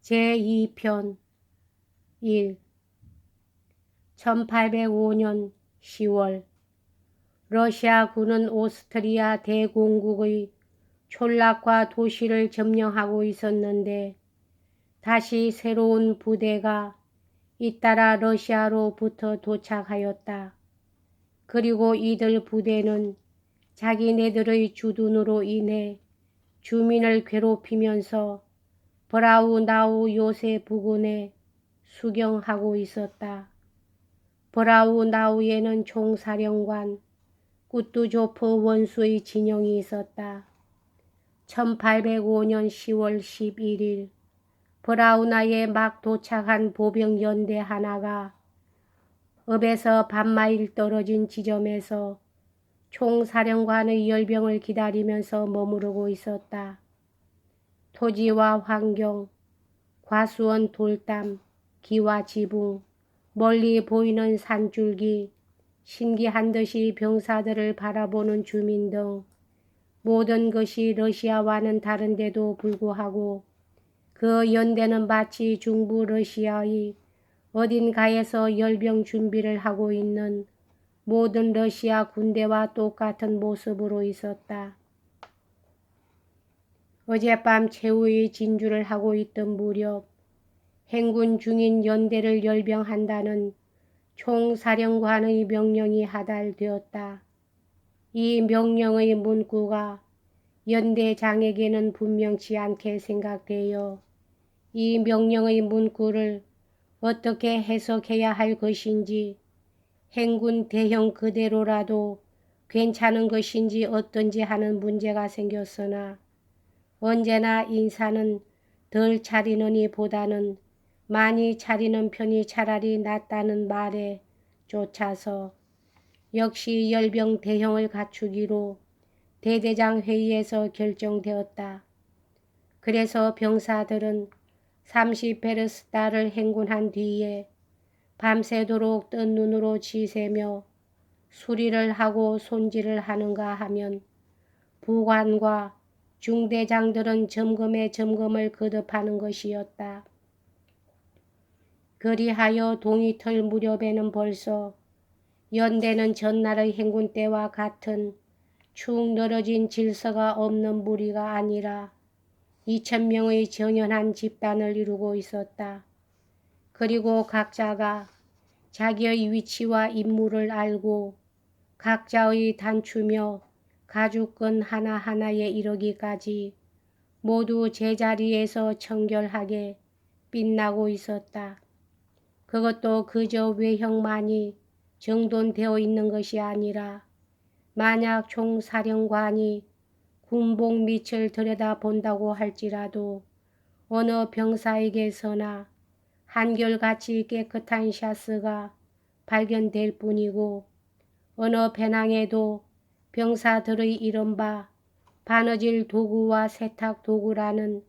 제2편 1. 1805년 10월 러시아군은 오스트리아 대공국의 촌락과 도시를 점령하고 있었는데 다시 새로운 부대가 잇따라 러시아로부터 도착하였다. 그리고 이들 부대는 자기네들의 주둔으로 인해 주민을 괴롭히면서 브라우나우 요새 부근에 수경하고 있었다. 브라우나우에는 총사령관 꾸투조프 원수의 진영이 있었다. 1805년 10월 11일 브라우나에 막 도착한 보병연대 하나가 읍에서 반마일 떨어진 지점에서 총사령관의 열병을 기다리면서 머무르고 있었다. 토지와 환경, 과수원 돌담, 기와 지붕, 멀리 보이는 산줄기, 신기한 듯이 병사들을 바라보는 주민 등 모든 것이 러시아와는 다른데도 불구하고 그 연대는 마치 중부 러시아의 어딘가에서 열병 준비를 하고 있는 모든 러시아 군대와 똑같은 모습으로 있었다. 어젯밤 최후의 진주를 하고 있던 무렵 행군 중인 연대를 열병한다는 총사령관의 명령이 하달되었다. 이 명령의 문구가 연대장에게는 분명치 않게 생각되어 이 명령의 문구를 어떻게 해석해야 할 것인지, 행군 대형 그대로라도 괜찮은 것인지 어떤지 하는 문제가 생겼으나 언제나 인사는 덜 차리느니 보다는 많이 차리는 편이 차라리 낫다는 말에 쫓아서 역시 열병 대형을 갖추기로 대대장 회의에서 결정되었다. 그래서 병사들은 30베르스타를 행군한 뒤에 밤새도록 뜬 눈으로 지새며 수리를 하고 손질을 하는가 하면 부관과 중대장들은 점검에 점검을 거듭하는 것이었다. 그리하여 동이틀 무렵에는 벌써 연대는 전날의 행군 때와 같은 축 늘어진 질서가 없는 무리가 아니라 2000명의 정연한 집단을 이루고 있었다. 그리고 각자가 자기의 위치와 임무를 알고 각자의 단추며 가죽끈 하나하나에 이르기까지 모두 제자리에서 청결하게 빛나고 있었다. 그것도 그저 외형만이 정돈되어 있는 것이 아니라 만약 총사령관이 군복 밑을 들여다본다고 할지라도 어느 병사에게서나 한결같이 깨끗한 샤스가 발견될 뿐이고 어느 배낭에도 병사들의 이른바 바느질 도구와 세탁 도구라는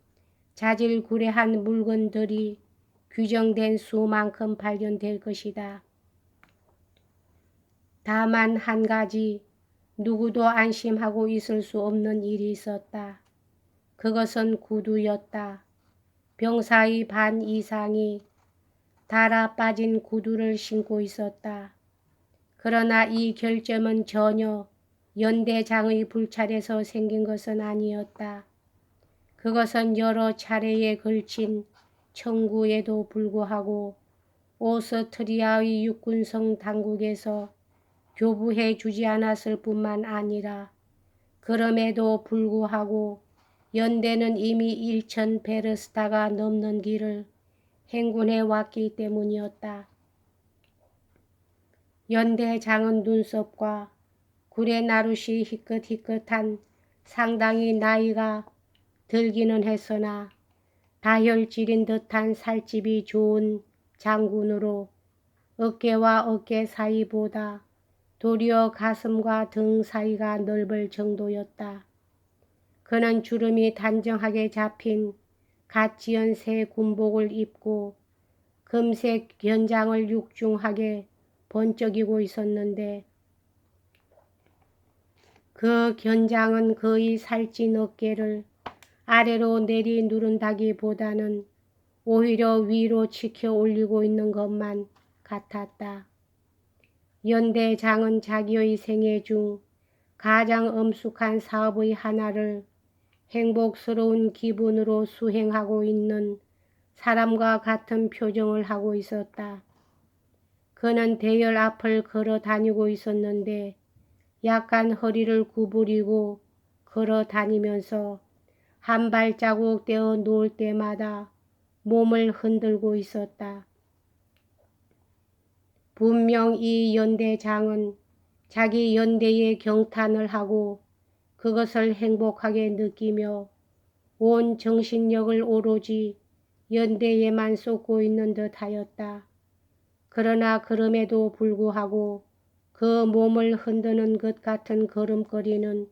자질구레한 물건들이 규정된 수만큼 발견될 것이다. 다만 한 가지 누구도 안심하고 있을 수 없는 일이 있었다. 그것은 구두였다. 병사의 반 이상이 닳아 빠진 구두를 신고 있었다. 그러나 이 결점은 전혀 연대장의 불찰에서 생긴 것은 아니었다. 그것은 여러 차례에 걸친 청구에도 불구하고 오스트리아의 육군성 당국에서 교부해 주지 않았을 뿐만 아니라 그럼에도 불구하고 연대는 이미 1000베르스타가 넘는 길을 행군해 왔기 때문이었다. 연대장은 눈썹과 구레나룻이 희끗희끗한 상당히 나이가 들기는 했으나 다혈질인 듯한 살집이 좋은 장군으로 어깨와 어깨 사이보다 도리어 가슴과 등 사이가 넓을 정도였다. 그는 주름이 단정하게 잡힌 갓 지은 새 군복을 입고 금색 견장을 육중하게 번쩍이고 있었는데 그 견장은 그의 살찐 어깨를 아래로 내리 누른다기보다는 오히려 위로 치켜 올리고 있는 것만 같았다. 연대장은 자기의 생애 중 가장 엄숙한 사업의 하나를 행복스러운 기분으로 수행하고 있는 사람과 같은 표정을 하고 있었다. 그는 대열 앞을 걸어 다니고 있었는데 약간 허리를 구부리고 걸어 다니면서 한 발자국 떼어 놓을 때마다 몸을 흔들고 있었다. 분명 이 연대장은 자기 연대에 경탄을 하고 그것을 행복하게 느끼며 온 정신력을 오로지 연대에만 쏟고 있는 듯하였다. 그러나 그럼에도 불구하고 그 몸을 흔드는 것 같은 걸음걸이는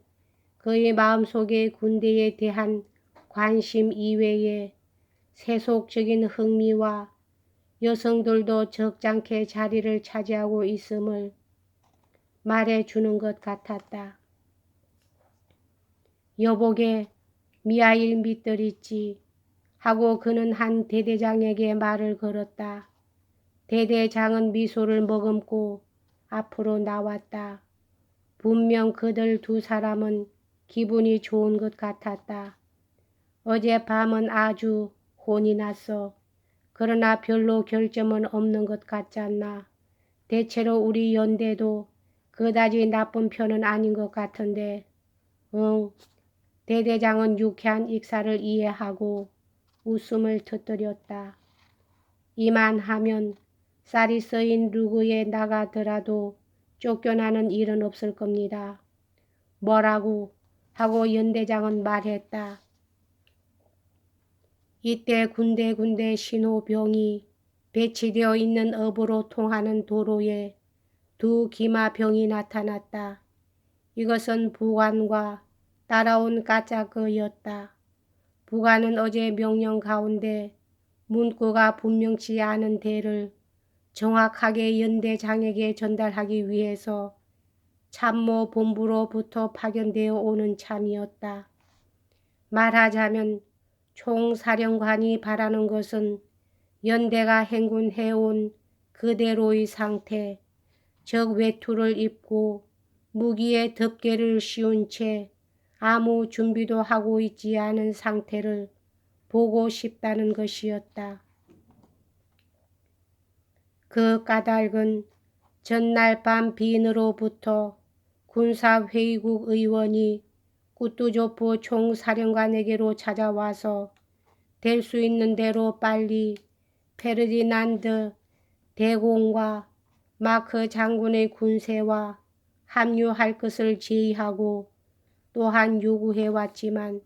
그의 마음속에 군대에 대한 관심 이외에 세속적인 흥미와 여성들도 적잖게 자리를 차지하고 있음을 말해주는 것 같았다. 여보게 미하일 믿들있지 하고 그는 한 대대장에게 말을 걸었다. 대대장은 미소를 머금고 앞으로 나왔다. 분명 그들 두 사람은 기분이 좋은 것 같았다. 어젯밤은 아주 혼이 났어. 그러나 별로 결점은 없는 것 같잖나. 대체로 우리 연대도 그다지 나쁜 편은 아닌 것 같은데. 응. 대대장은 유쾌한 익사를 이해하고 웃음을 터뜨렸다. 이만하면 쌀이 써인 루그에 나가더라도 쫓겨나는 일은 없을 겁니다. 뭐라고? 하고 연대장은 말했다. 이때 군데군데 신호병이 배치되어 있는 업으로 통하는 도로에 두 기마병이 나타났다. 이것은 부관과 따라온 까짜그였다. 부관은 어제 명령 가운데 문구가 분명치 않은 데를 정확하게 연대장에게 전달하기 위해서 참모 본부로부터 파견되어 오는 참이었다. 말하자면 총사령관이 바라는 것은 연대가 행군해온 그대로의 상태, 즉 외투를 입고 무기에 덮개를 씌운 채 아무 준비도 하고 있지 않은 상태를 보고 싶다는 것이었다. 그 까닭은 전날 밤 빈으로부터 군사회의국 의원이 꾸뚜조프 총사령관에게로 찾아와서 될 수 있는 대로 빨리 페르디난드 대공과 마크 장군의 군세와 합류할 것을 제의하고 또한 요구해왔지만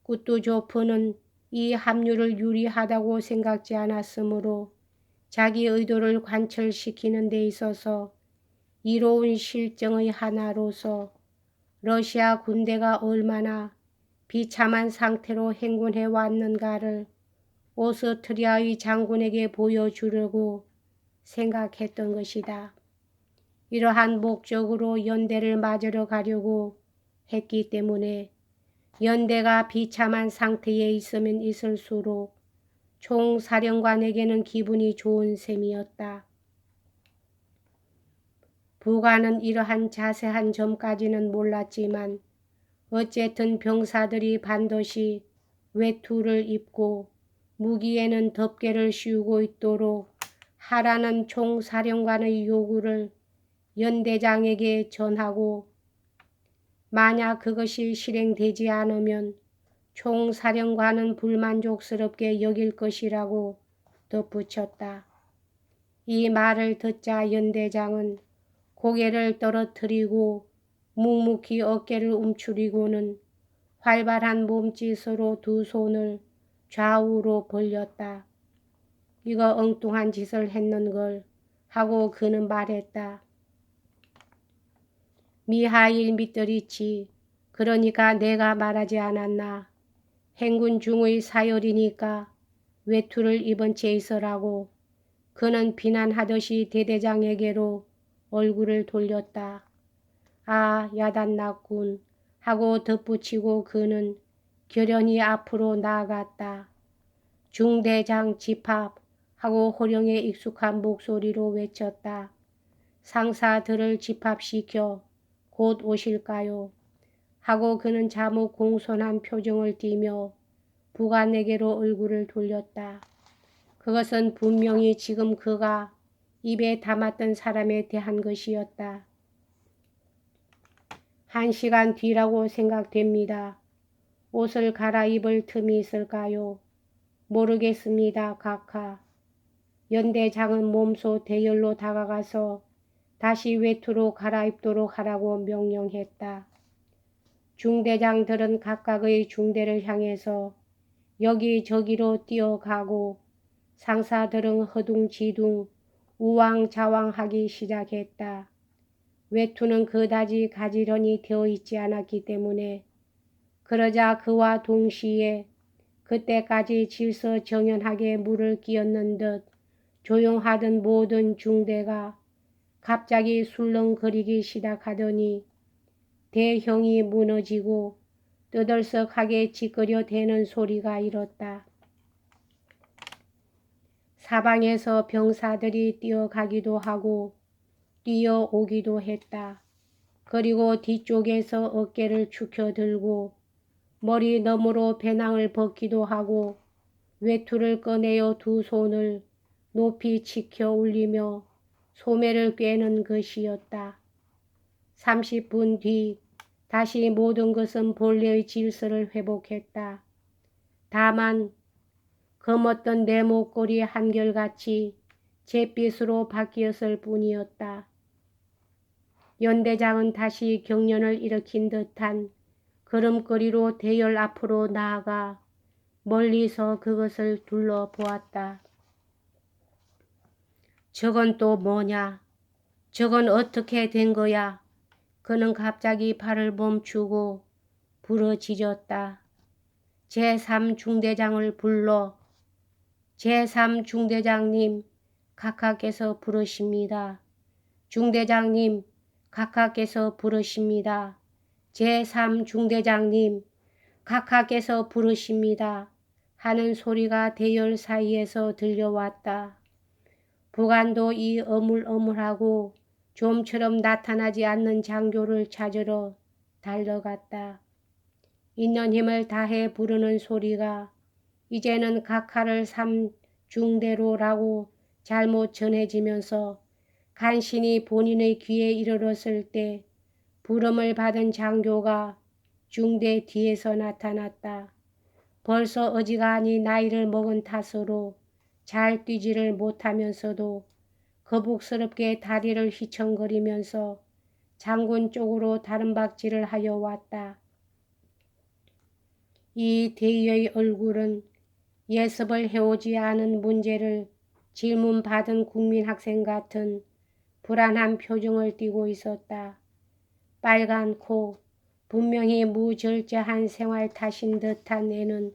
꾸뚜조프는 이 합류를 유리하다고 생각지 않았으므로 자기 의도를 관철시키는 데 있어서 이로운 실정의 하나로서 러시아 군대가 얼마나 비참한 상태로 행군해 왔는가를 오스트리아의 장군에게 보여주려고 생각했던 것이다. 이러한 목적으로 연대를 맞으러 가려고 했기 때문에 연대가 비참한 상태에 있으면 있을수록 총사령관에게는 기분이 좋은 셈이었다. 부관은 이러한 자세한 점까지는 몰랐지만 어쨌든 병사들이 반드시 외투를 입고 무기에는 덮개를 씌우고 있도록 하라는 총사령관의 요구를 연대장에게 전하고 만약 그것이 실행되지 않으면 총사령관은 불만족스럽게 여길 것이라고 덧붙였다. 이 말을 듣자 연대장은 고개를 떨어뜨리고 묵묵히 어깨를 움츠리고는 활발한 몸짓으로 두 손을 좌우로 벌렸다. 이거 엉뚱한 짓을 했는걸 하고 그는 말했다. 미하일 미뜨리치, 그러니까 내가 말하지 않았나. 행군 중의 사열이니까 외투를 입은 채 있으라고. 그는 비난하듯이 대대장에게로 얼굴을 돌렸다. 아, 야단났군 하고 덧붙이고 그는 결연히 앞으로 나아갔다. 중대장 집합 하고 호령에 익숙한 목소리로 외쳤다. 상사들을 집합시켜 곧 오실까요? 하고 그는 자목 공손한 표정을 띠며 부관에게로 얼굴을 돌렸다. 그것은 분명히 지금 그가 입에 담았던 사람에 대한 것이었다. 1시간 뒤라고 생각됩니다. 옷을 갈아입을 틈이 있을까요? 모르겠습니다, 각하. 연대장은 몸소 대열로 다가가서 다시 외투로 갈아입도록 하라고 명령했다. 중대장들은 각각의 중대를 향해서 여기저기로 뛰어가고 상사들은 허둥지둥 우왕좌왕하기 시작했다. 외투는 그다지 가지런히 되어 있지 않았기 때문에. 그러자 그와 동시에 그때까지 질서정연하게 물을 끼얹는 듯 조용하던 모든 중대가 갑자기 술렁거리기 시작하더니 대형이 무너지고 떠들썩하게 찌그려대는 소리가 일었다. 사방에서 병사들이 뛰어가기도 하고 뛰어오기도 했다. 그리고 뒤쪽에서 어깨를 축혀들고 머리 너머로 배낭을 벗기도 하고 외투를 꺼내어 두 손을 높이 치켜 올리며 소매를 꿰는 것이었다. 30분 뒤 다시 모든 것은 본래의 질서를 회복했다. 다만 검었던 내 목걸이 한결같이 잿빛으로 바뀌었을 뿐이었다. 연대장은 다시 경련을 일으킨 듯한 걸음걸이로 대열 앞으로 나아가 멀리서 그것을 둘러보았다. 저건 또 뭐냐? 저건 어떻게 된 거야? 그는 갑자기 발을 멈추고 부르짖었다. 제3중대장을 불러. 제3중대장님, 각하께서 부르십니다. 중대장님, 각하께서 부르십니다. 제3중대장님, 각하께서 부르십니다. 하는 소리가 대열 사이에서 들려왔다. 부관도 이 어물어물하고 좀처럼 나타나지 않는 장교를 찾으러 달려갔다. 있는 힘을 다해 부르는 소리가 이제는 각하를 3중대로라고 잘못 전해지면서 간신히 본인의 귀에 이르렀을 때 부름을 받은 장교가 중대 뒤에서 나타났다. 벌써 어지간히 나이를 먹은 탓으로 잘 뛰지를 못하면서도 거북스럽게 다리를 휘청거리면서 장군 쪽으로 다름박질을 하여 왔다. 이 대의의 얼굴은 예습을 해오지 않은 문제를 질문받은 국민학생 같은 불안한 표정을 띠고 있었다. 빨간 코, 분명히 무절제한 생활 탓인 듯한 애는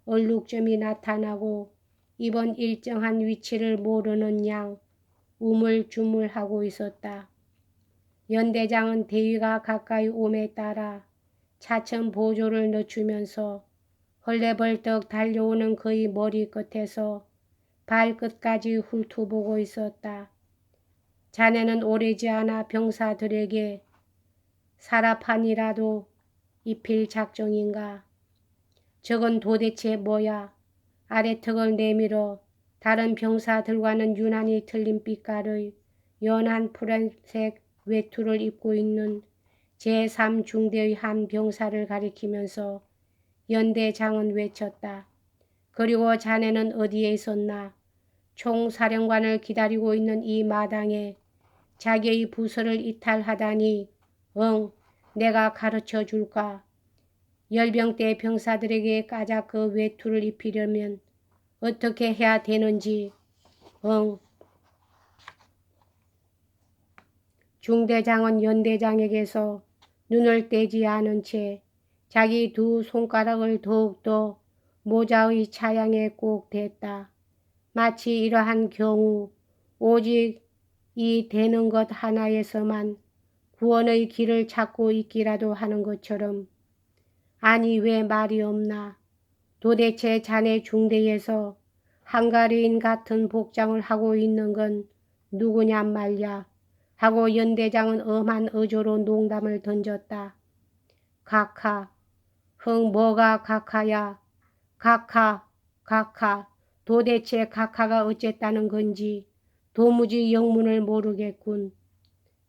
얼룩점이 나타나고 이번 일정한 위치를 모르는 양 우물쭈물하고 있었다. 연대장은 대위가 가까이 옴에 따라 차츰 보조를 늦추면서 헐레벌떡 달려오는 그의 머리끝에서 발끝까지 훑어보고 있었다. 자네는 오래지 않아 병사들에게 사라판이라도 입힐 작정인가? 저건 도대체 뭐야? 아래턱을 내밀어 다른 병사들과는 유난히 틀린 빛깔의 연한 푸른색 외투를 입고 있는 제3중대의 한 병사를 가리키면서 연대장은 외쳤다. 그리고 자네는 어디에 있었나? 총사령관을 기다리고 있는 이 마당에 자기의 부서를 이탈하다니. 응, 내가 가르쳐 줄까? 열병대 병사들에게 까작 그 외투를 입히려면 어떻게 해야 되는지. 응. 중대장은 연대장에게서 눈을 떼지 않은 채 자기 두 손가락을 더욱더 모자의 차양에 꼭 댔다. 마치 이러한 경우 오직 이 되는 것 하나에서만 구원의 길을 찾고 있기라도 하는 것처럼. 아니 왜 말이 없나? 도대체 자네 중대에서 한가리인 같은 복장을 하고 있는 건 누구냔 말야 하고 연대장은 엄한 어조로 농담을 던졌다. 각하. 흥 뭐가 각하야. 각하. 도대체 각하가 어쨌다는 건지 도무지 영문을 모르겠군.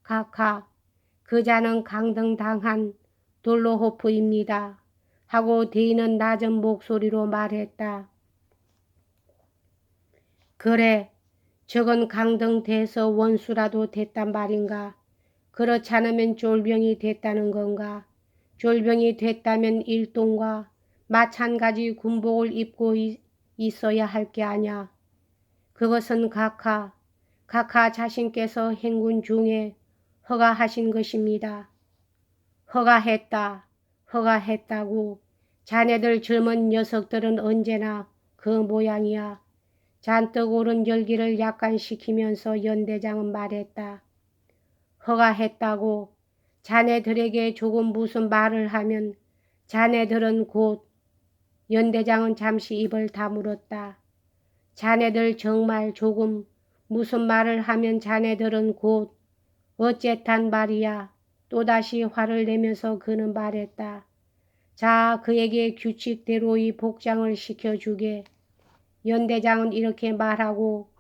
각하. 그자는 강등당한 돌로호프입니다. 하고 대인은 낮은 목소리로 말했다. 그래, 저건 강등돼서 원수라도 됐단 말인가? 그렇지 않으면 쫄병이 됐다는 건가? 쫄병이 됐다면 일동과 마찬가지 군복을 입고 있어야 할 게 아냐. 그것은 각하 자신께서 행군 중에 허가하신 것입니다. 허가했다고. 자네들 젊은 녀석들은 언제나 그 모양이야. 잔뜩 오른 열기를 약간시키면서 연대장은 말했다. 허가했다고. 자네들에게 조금 무슨 말을 하면 자네들은 곧. 연대장은 잠시 입을 다물었다. 자네들 정말 조금 무슨 말을 하면 자네들은 곧. 어쨌단 말이야. 또다시 화를 내면서 그는 말했다. 자, 그에게 규칙대로의 복장을 시켜주게. 연대장은 이렇게 말하고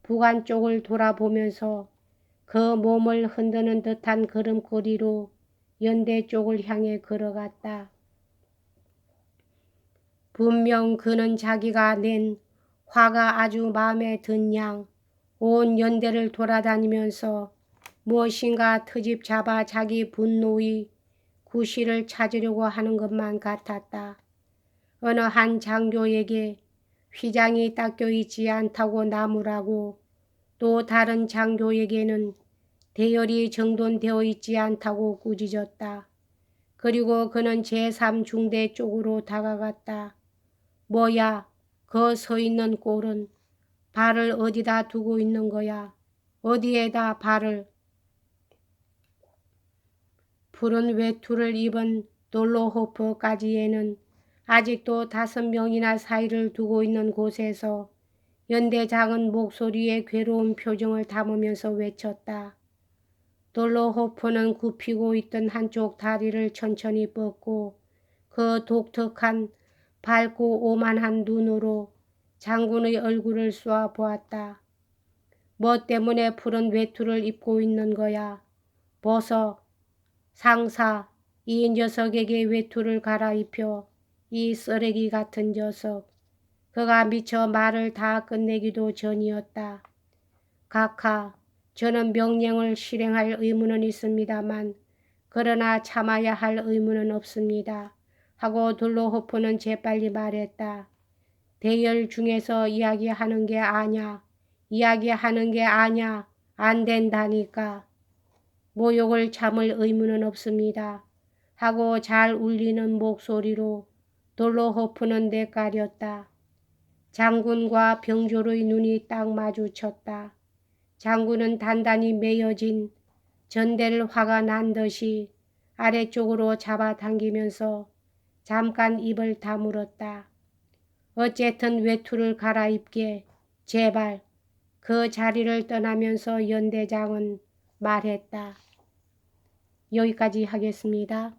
부관 쪽을 돌아보면서 그 몸을 흔드는 듯한 걸음걸이로 연대 쪽을 향해 걸어갔다. 분명 그는 자기가 낸 화가 아주 마음에 든 양 온 연대를 돌아다니면서 무엇인가 트집 잡아 자기 분노의 구실을 찾으려고 하는 것만 같았다. 어느 한 장교에게 휘장이 닦여 있지 않다고 나무라고 또 다른 장교에게는 대열이 정돈되어 있지 않다고 꾸짖었다. 그리고 그는 제3중대 쪽으로 다가갔다. 뭐야, 그 서 있는 꼴은 발을 어디다 두고 있는 거야? 어디에다 발을? 푸른 외투를 입은 돌로호프까지에는 아직도 5명이나 사이를 두고 있는 곳에서 연대장은 목소리에 괴로운 표정을 담으면서 외쳤다. 돌로호프는 굽히고 있던 한쪽 다리를 천천히 뻗고 그 독특한 밝고 오만한 눈으로 장군의 얼굴을 쏘아 보았다. 뭐 때문에 푸른 외투를 입고 있는 거야? 벗어. 상사, 이 녀석에게 외투를 갈아입혀. 이 쓰레기 같은 녀석. 그가 미처 말을 다 끝내기도 전이었다. 각하, 저는 명령을 실행할 의무는 있습니다만 그러나 참아야 할 의무는 없습니다. 하고 돌로호프는 재빨리 말했다. 대열 중에서 이야기하는 게 아냐. 안 된다니까. 모욕을 참을 의무는 없습니다. 하고 잘 울리는 목소리로 돌로호프는 내까렸다. 장군과 병졸의 눈이 딱 마주쳤다. 장군은 단단히 메어진 전대를 화가 난 듯이 아래쪽으로 잡아당기면서 잠깐 입을 다물었다. 어쨌든 외투를 갈아입게. 제발. 그 자리를 떠나면서 연대장은 말했다. 여기까지 하겠습니다.